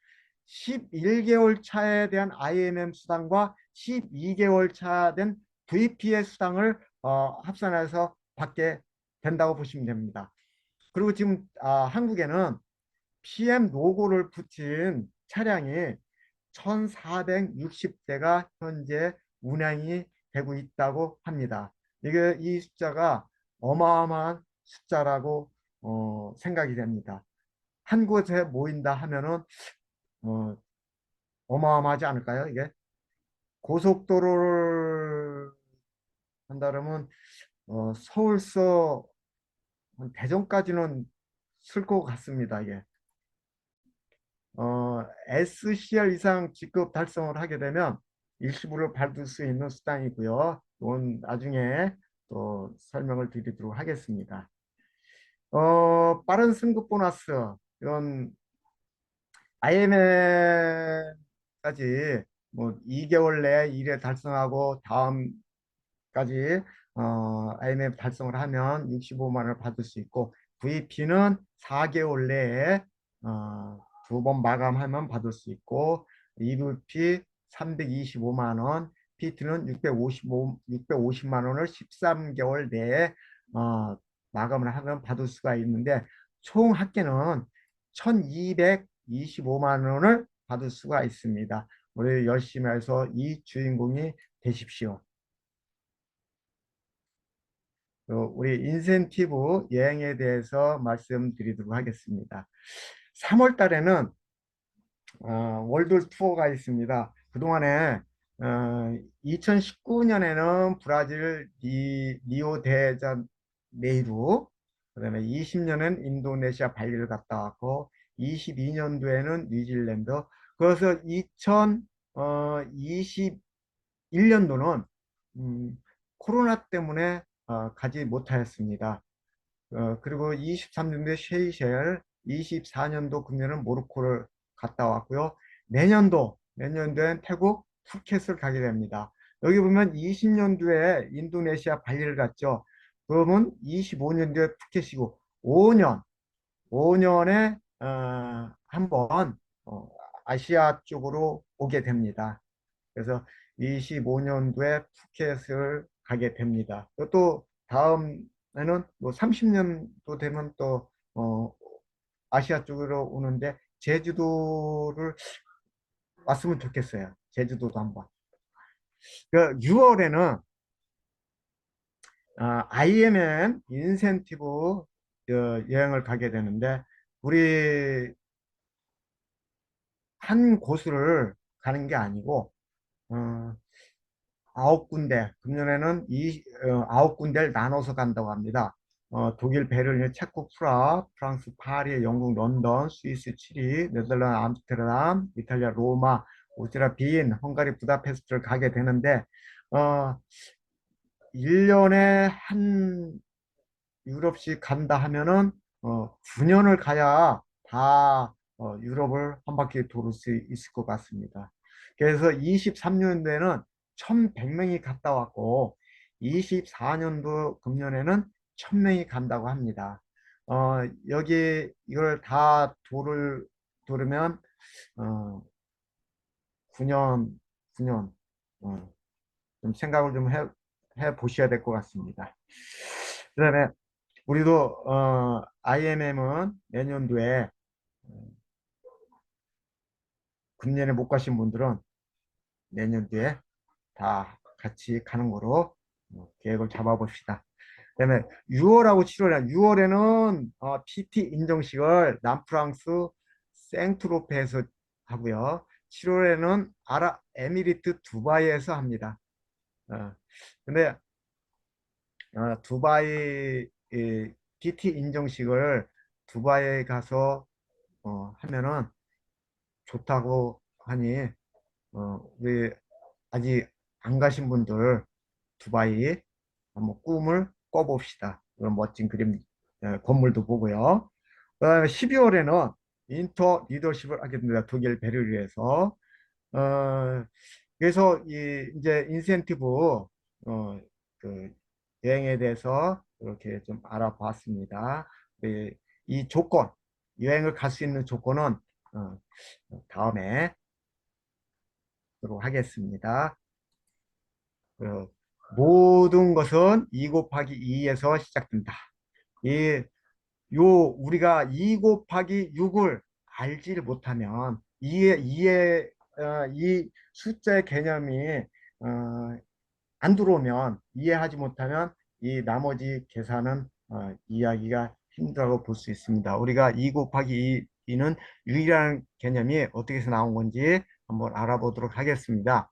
11개월 차에 대한 IMM 수당과 12개월 차 된 VP의 수당을 합산해서 받게 된다고 보시면 됩니다. 그리고 지금 한국에는 PM 로고를 붙인 차량이 1460대가 현재 운행이 되고 있다고 합니다. 이 숫자가 어마어마한 숫자라고 생각이 됩니다. 한 곳에 모인다 하면은 어, 어마어마하지 않을까요? 이게 고속도로를 한다 그러면 서울서 대전까지는 쓸 것 같습니다. 이게 SCR 이상 직급 달성을 하게 되면 일시불을 받을 수 있는 수단이고요. 이건 나중에 또 설명을 드리도록 하겠습니다. 빠른 승급 보너스 이건 IMF까지 뭐 2개월 내에 1회 달성하고 다음까지 IMF 달성을 하면 65만 원을 받을 수 있고 VP는 4개월 내에 두 번 마감하면 받을 수 있고 EVP 325만 원, PT는 650만 원을 13개월 내에 마감을 하면 받을 수가 있는데 총 합계는 1225만 원을 받을 수가 있습니다. 우리 열심히 해서 이 주인공이 되십시오. 우리 인센티브 여행에 대해서 말씀드리도록 하겠습니다. 3월 달에는 월드 투어가 있습니다. 그동안에 2019년에는 브라질 리오 데자네이루, 그다음에 20년엔 인도네시아 발리를 갔다 왔고 22년도에는 뉴질랜드. 그래서 2021년도는 코로나 때문에 가지 못하였습니다. 그리고 23년도에 셰이셸, 24년도 금년은 모로코를 갔다 왔고요. 내년도엔 태국 푸켓을 가게 됩니다. 여기 보면 20년도에 인도네시아 발리를 갔죠. 그러면 25년도에 푸켓이고 5년에 한번 아시아 쪽으로 오게 됩니다. 그래서 25년도에 푸켓을 가게 됩니다. 또 다음에는 뭐 30년도 되면 또 아시아 쪽으로 오는데 제주도를 왔으면 좋겠어요. 제주도도 한번. 그 6월에는 IMM 인센티브 여행을 가게 되는데 우리 한 곳을 가는 게 아니고 어, 9군데, 금년에는 9군데를 나눠서 간다고 합니다. 독일 베를린, 체코 프라하, 프랑스 파리, 영국 런던, 스위스 치리, 네덜란드 암스테르담, 이탈리아 로마, 오스트리아 빈, 헝가리 부다페스트를 가게 되는데, 어, 1년에 한 유럽씩 간다 하면은 9년을 가야 다 유럽을 한 바퀴 도를 수 있을 것 같습니다. 그래서 23년도에는 1100명이 갔다 왔고 24년도 금년에는 1000명이 간다고 합니다. 여기 이걸 다 도르면 9년, 9년 좀 생각을 좀 해 보셔야 될 것 같습니다. 그다음에 우리도 IMM은 내년도에 금년에 못 가신 분들은 내년도에 다 같이 가는 거로 계획을 잡아봅시다. 그다음에 6월하고 7월에 6월에는 PT 인정식을 남프랑스 생트로페에서 하고요. 7월에는 아랍에미리트 두바이에서 합니다. 근데 두바이 DT 인정식을 두바이에 가서 하면은 좋다고 하니 우리 아직 안 가신 분들 두바이 한번 꿈을 꿔봅시다. 그런 멋진 그림 건물도 보고요. 12월에는 인터 리더십을 하게 됩니다. 독일 베를린에서. 어, 그래서 이제 인센티브 그 여행에 대해서 이렇게 좀 알아봤습니다. 이, 이 조건, 여행을 갈 수 있는 조건은 어, 다음에 하도록 하겠습니다. 그 모든 것은 2 곱하기 2에서 시작된다. 이, 우리가 2 곱하기 6을 알지를 못하면 이 숫자의 개념이 어, 안 들어오면 이해하지 못하면 이 나머지 계산은 이해하기가 힘들다고 볼 수 있습니다. 우리가 2 곱하기 2는 유일한 개념이 어떻게 해서 나온 건지 한번 알아보도록 하겠습니다.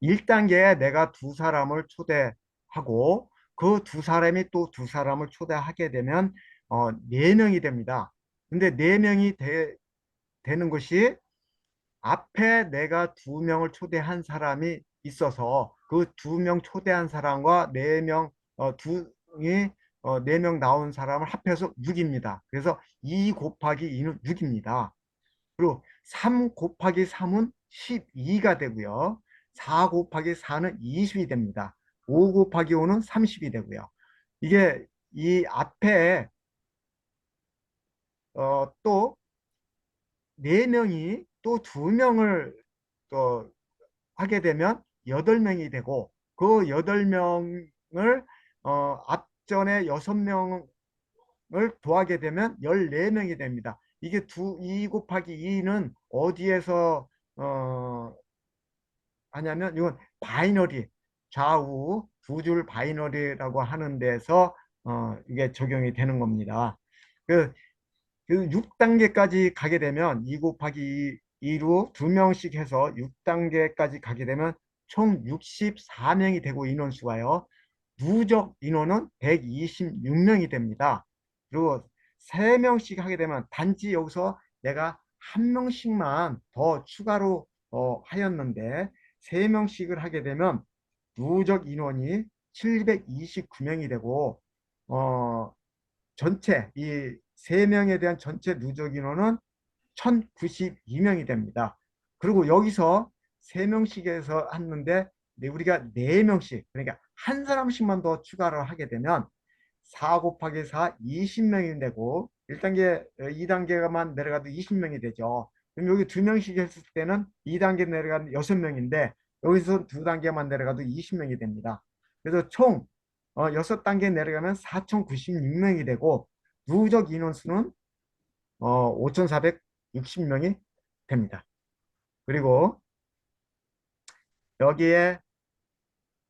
1단계에 내가 두 사람을 초대하고 그 두 사람이 또 두 사람을 초대하게 되면 4명이 됩니다. 근데 4명이 되는 것이 앞에 내가 2명을 초대한 사람이 있어서 그 2명 초대한 사람과 4명, 두이 4명 나온 사람을 합해서 6입니다. 그래서 2 곱하기 2는 6입니다. 그리고 3 곱하기 3은 12가 되고요. 4 곱하기 4는 20이 됩니다. 5 곱하기 5는 30이 되고요. 이게 이 앞에 또 4명이 또 2명을 또 하게 되면 8명이 되고 그 8명을 앞전에 6명을 더하게 되면 14명이 됩니다. 이게 2 곱하기 2는 어디에서 하냐면 이건 바이너리 좌우 두 줄 바이너리라고 하는 데서 이게 적용이 되는 겁니다. 그, 그 6단계까지 가게 되면 2 곱하기 2로 2명씩 해서 6단계까지 가게 되면 총 64명이 되고 인원수가요. 누적 인원은 126명이 됩니다. 그리고 3명씩 하게 되면 단지 여기서 내가 한 명씩만 더 추가로 하였는데 3명씩을 하게 되면 누적 인원이 729명이 되고 어, 전체 이 3명에 대한 전체 누적 인원은 1092명이 됩니다. 그리고 여기서 3명씩에서 했는데 우리가 4명씩 그러니까 한 사람씩만 더 추가를 하게 되면 4 곱하기 4 20명이 되고 1단계, 2단계만 내려가도 20명이 되죠. 그럼 여기 2명씩 했을 때는 2단계 내려가면 6명인데 여기서 2단계만 내려가도 20명이 됩니다. 그래서 총 6단계 내려가면 4096명이 되고 누적 인원수는 5,460명이 됩니다. 그리고 여기에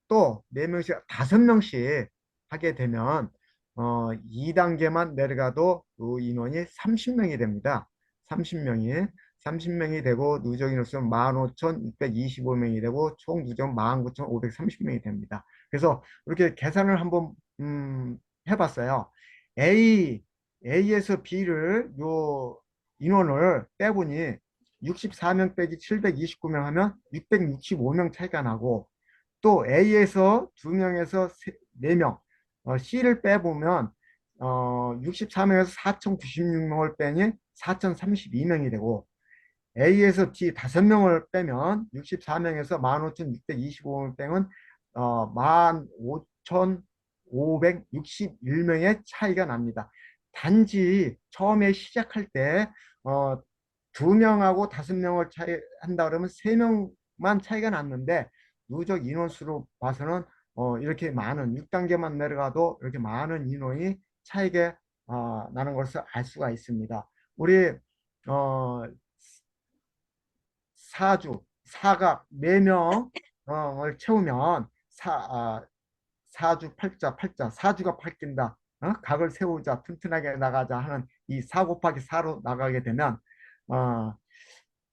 또 4명씩, 5명씩 하게 되면 2단계만 내려가도 그 인원이 30명이 됩니다. 30명이 되고 누적 인원수는 15,625명이 되고 총 누적 19,530명이 됩니다. 그래서 이렇게 계산을 한번 해봤어요. A, A에서 B를 요 인원을 빼보니 64명 빼기 729명 하면 665명 차이가 나고 또 A에서 2명에서 4명, C를 빼보면 64명에서 4,096명을 빼니 4,032명이 되고 A에서 D 5명을 빼면 64명에서 15,625명을 빼면 15,561명의 차이가 납니다. 단지 처음에 시작할 때 2명하고 5명을 차이 한다 그러면 3명만 차이가 났는데 누적 인원수로 봐서는 이렇게 많은 6단계만 내려가도 이렇게 많은 인원이 차이가 나는 것을 알 수가 있습니다. 우리 어, 사각 4명을 채우면 사주 팔자 사주가 팔긴다. 각을 세우자 튼튼하게 나가자 하는 이 4 곱하기 4로 나가게 되면 어,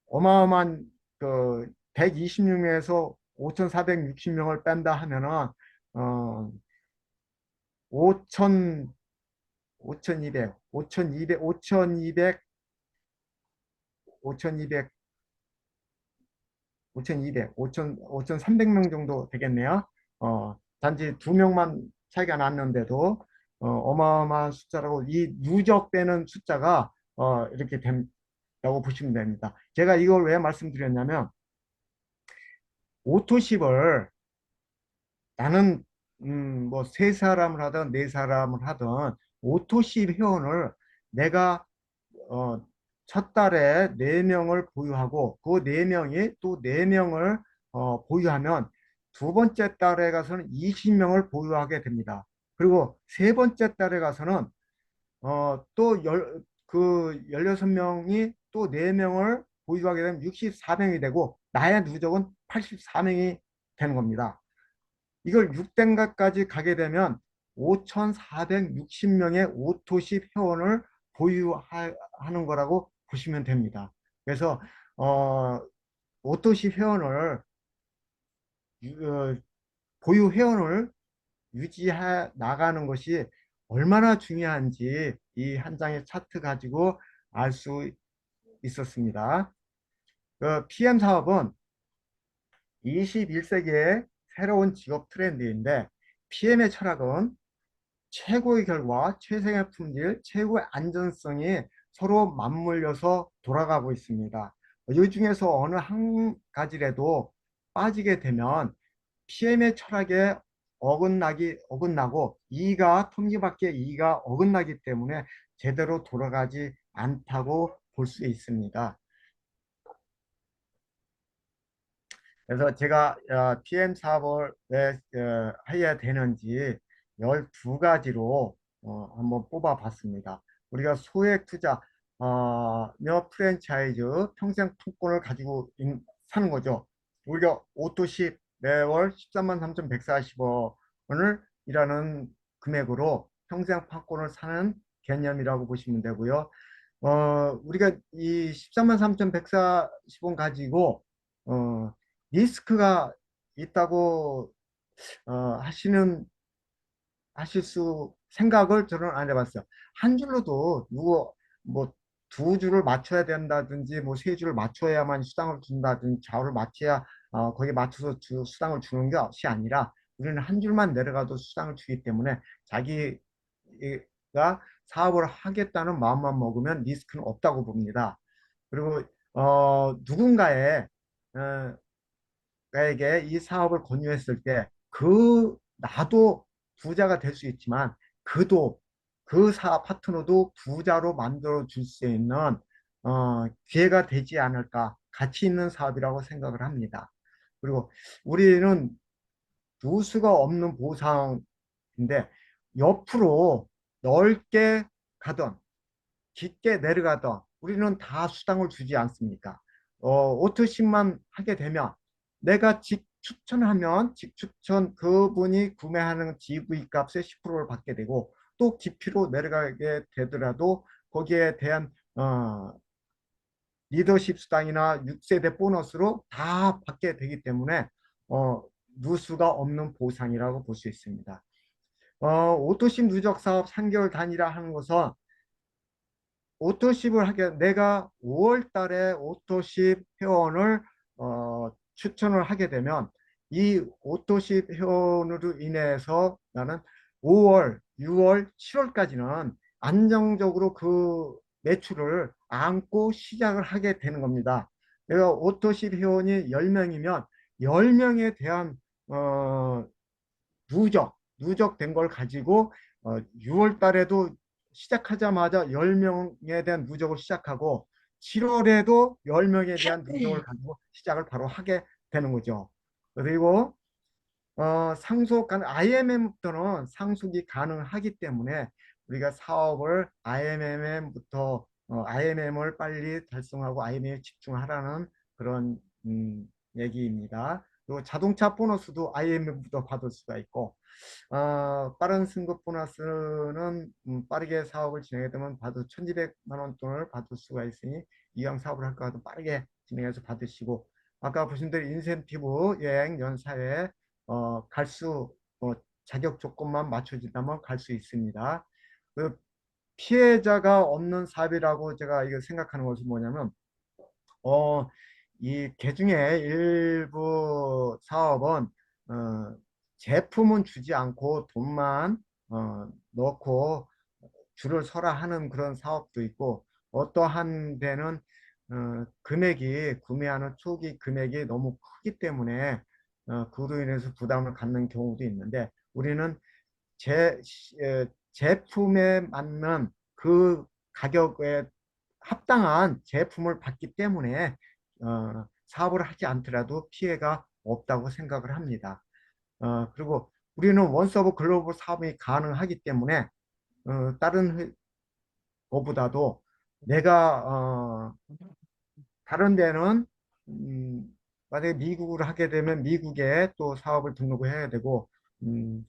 어마어마한 그 126명에서 5,460명을 뺀다 하면은 어, 5천 5,200, 5,200, 5,200, 5,200, 5,200, 5,300명 정도 되겠네요. 단지 두 명만 차이가 났는데도 어마어마한 숫자라고 이 누적되는 숫자가 이렇게 된다고 보시면 됩니다. 제가 이걸 왜 말씀드렸냐면 오토십을 나는 뭐 세 사람을 하든 네 사람을 하든 오토십 회원을 내가 어, 첫 달에 네명을 보유하고 그 네명이 또 네명을 보유하면 두 번째 달에 가서는 20명을 보유하게 됩니다. 그리고 세 번째 달에 가서는 또 그 16명이 또 4명을 보유하게 되면 64명이 되고 나의 누적은 84명이 되는 겁니다. 이걸 6등급까지 가게 되면 5,460명의 오토십 회원을 보유하는 거라고 보시면 됩니다. 그래서 오토십 회원을 어, 보유 회원을 유지해 나가는 것이 얼마나 중요한지 이 한 장의 차트 가지고 알 수 있었습니다. PM 사업은 21세기의 새로운 직업 트렌드인데 PM의 철학은 최고의 결과, 최상의 품질, 최고의 안전성이 서로 맞물려서 돌아가고 있습니다. 이 중에서 어느 한 가지라도 빠지게 되면 PM의 철학에 어긋나고 이가 톱니바퀴에 이가 어긋나기 때문에 제대로 돌아가지 않다고 볼 수 있습니다. 그래서 제가 PM 사업을 왜 해야 되는지 12가지로 한번 뽑아봤습니다. 우리가 소액 투자, 프랜차이즈 평생 품권을 가지고 사는 거죠. 우리가 오토십 매월 13만 3,140원을 이라는 금액으로 평생 판권을 사는 개념이라고 보시면 되고요. 우리가 이 13만 3,140원 가지고 리스크가 있다고 어, 하시는 하실 수 생각을 저는 안 해봤어요. 한 줄로도 누구 뭐 두 줄을 맞춰야 된다든지 뭐 세 줄을 맞춰야만 수당을 준다든지 좌우를 맞춰야 거기에 맞춰서 수당을 주는 것이 아니라 우리는 한 줄만 내려가도 수당을 주기 때문에 자기가 사업을 하겠다는 마음만 먹으면 리스크는 없다고 봅니다. 그리고 누군가의 어, 나에게 이 사업을 권유했을 때 나도 부자가 될 수 있지만 그도 그 사업 파트너도 부자로 만들어 줄 수 있는 기회가 되지 않을까 가치 있는 사업이라고 생각을 합니다. 그리고 우리는 누수가 없는 보상인데 옆으로 넓게 가던 깊게 내려가던 우리는 다 수당을 주지 않습니까? 오토십만 하게 되면 내가 추천하면 직추천 그분이 구매하는 GV 값의 10%를 받게 되고 또 깊이로 내려가게 되더라도 거기에 대한 리더십 수당이나 6세대 보너스로 다 받게 되기 때문에 어, 누수가 없는 보상이라고 볼 수 있습니다. 오토십 누적 사업 3개월 단위라 하는 것은 오토십을 하게 내가 5월 달에 오토십 회원을 추천을 하게 되면 이 오토십 회원으로 인해서 나는 5월, 6월, 7월까지는 안정적으로 그 매출을 안고 시작을 하게 되는 겁니다. 내가 오토십 회원이 10명이면 10명에 대한 어, 누적된 걸 가지고 6월 달에도 시작하자마자 10명에 대한 누적을 시작하고 7월에도 10명에 대한 누적을 가지고 시작을 바로 하게 되는 거죠. 그리고 IMM부터는 상속이 가능하기 때문에 우리가 사업을 IMM을 빨리 달성하고 IMM에 집중하라는 그런 얘기입니다. 그리고 자동차 보너스도 IMM부터 받을 수가 있고 빠른 승급 보너스는 빠르게 사업을 진행하게 되면 1,200만 원 돈을 받을 수가 있으니 이왕 사업을 할 거라도 빠르게 진행해서 받으시고 아까 보신 대로 인센티브 여행 연사에 갈 수, 자격 조건만 맞춰진다면 갈 수 있습니다. 그 피해자가 없는 사업이라고 제가 이거 생각하는 것은 뭐냐면, 어, 이 개중에 일부 사업은 제품은 주지 않고 돈만 넣고 줄을 서라 하는 그런 사업도 있고, 어떠한 데는 금액이 구매하는 초기 금액이 너무 크기 때문에 그로 인해서 부담을 갖는 경우도 있는데, 우리는 제품에 맞는 그 가격에 합당한 제품을 받기 때문에 사업을 하지 않더라도 피해가 없다고 생각을 합니다. 그리고 우리는 원서브 글로벌 사업이 가능하기 때문에 다른 거보다도 내가 다른 데는 만약에 미국을 하게 되면 미국에 또 사업을 등록을 해야 되고, 음,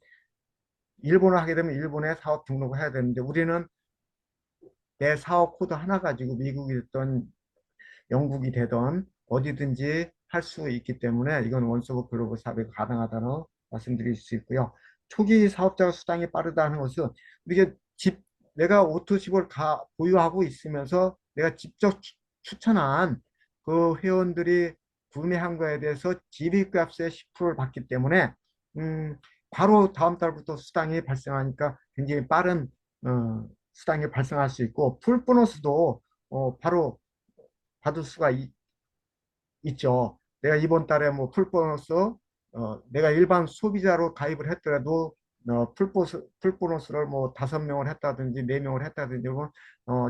일본을 하게 되면 일본에 사업 등록을 해야 되는데, 우리는 내 사업 코드 하나 가지고 미국이 됐던 영국이 되던 어디든지 할 수 있기 때문에 이건 원서브 글로벌 사업이 가능하다는 말씀드릴 수 있고요. 초기 사업자 수당이 빠르다는 것은 우리가 내가 오토십을 보유하고 있으면서 내가 직접 추천한 그 회원들이 구매한 거에 대해서 지비값의 10%를 받기 때문에 음, 바로 다음 달부터 수당이 발생하니까 굉장히 빠른 수당이 발생할 수 있고, 풀 보너스도 바로 받을 수가 있죠. 내가 이번 달에 뭐 풀보너스, 내가 일반 소비자로 가입을 했더라도 풀보너스를 뭐 5명을 했다든지 4명을 했다든지,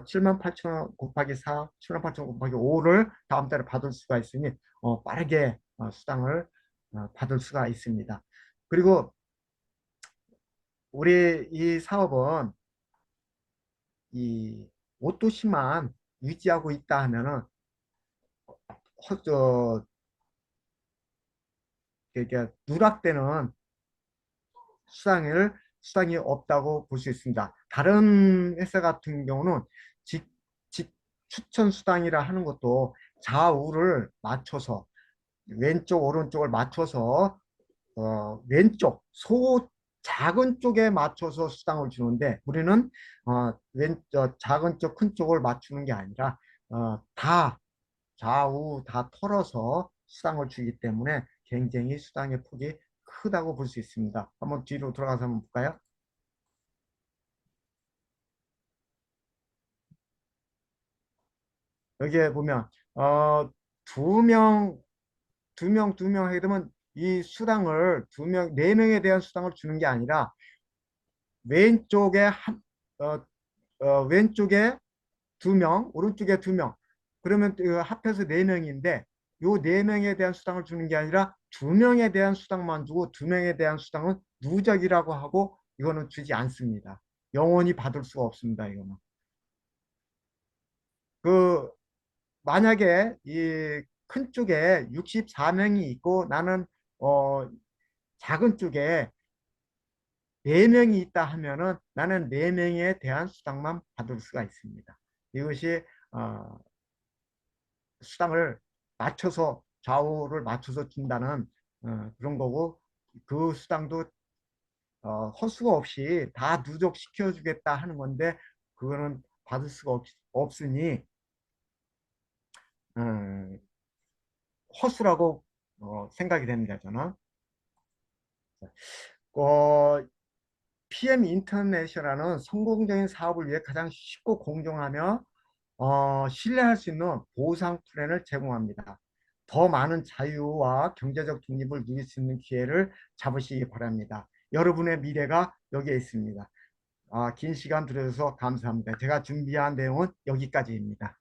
7만 8천 원 곱하기 4, 7만 8천 원 곱하기 5를 다음 달에 받을 수가 있으니 빠르게 수당을 받을 수가 있습니다. 그리고 우리 이 사업은 이 OTC만 유지하고 있다 하면은 허- 저, 누락되는 수당이 없다고 볼 수 있습니다. 다른 회사 같은 경우는 직, 직 추천 수당이라 하는 것도 좌우를 맞춰서 왼쪽 오른쪽을 맞춰서 왼쪽 작은 쪽에 맞춰서 수당을 주는데, 우리는 작은 쪽 큰 쪽을 맞추는 게 아니라 다 좌우 다 털어서 수당을 주기 때문에 굉장히 수당의 폭이 크다고 볼 수 있습니다. 한번 뒤로 돌아가서 한번 볼까요? 여기에 보면 두 명, 두 명 하게 되면 이 수당을 네 명에 대한 수당을 주는 게 아니라 왼쪽에 어, 왼쪽에 두 명, 오른쪽에 두 명. 그러면 합해서 네 명인데, 요 네 명에 대한 수당을 주는 게 아니라 두 명에 대한 수당만 주고, 두 명에 대한 수당은 누적이라고 하고 이거는 주지 않습니다. 영원히 받을 수가 없습니다. 이거는. 그 만약에 이 큰 쪽에 64명이 있고 나는 어 작은 쪽에 4명이 있다 하면은 나는 4명에 대한 수당만 받을 수가 있습니다. 이것이 어, 수당을 맞춰서 좌우를 맞춰서 준다는 그런 거고, 그 수당도 허수가 없이 다 누적시켜 주겠다 하는 건데, 그거는 받을 수가 없으니 어, 허수라고 생각이 됩니다. 저는 어, PM 인터내셔널은 성공적인 사업을 위해 가장 쉽고 공정하며 신뢰할 수 있는 보상 플랜을 제공합니다. 더 많은 자유와 경제적 독립을 누릴 수 있는 기회를 잡으시기 바랍니다. 여러분의 미래가 여기에 있습니다. 긴 시간 들어줘서 감사합니다. 제가 준비한 내용은 여기까지입니다.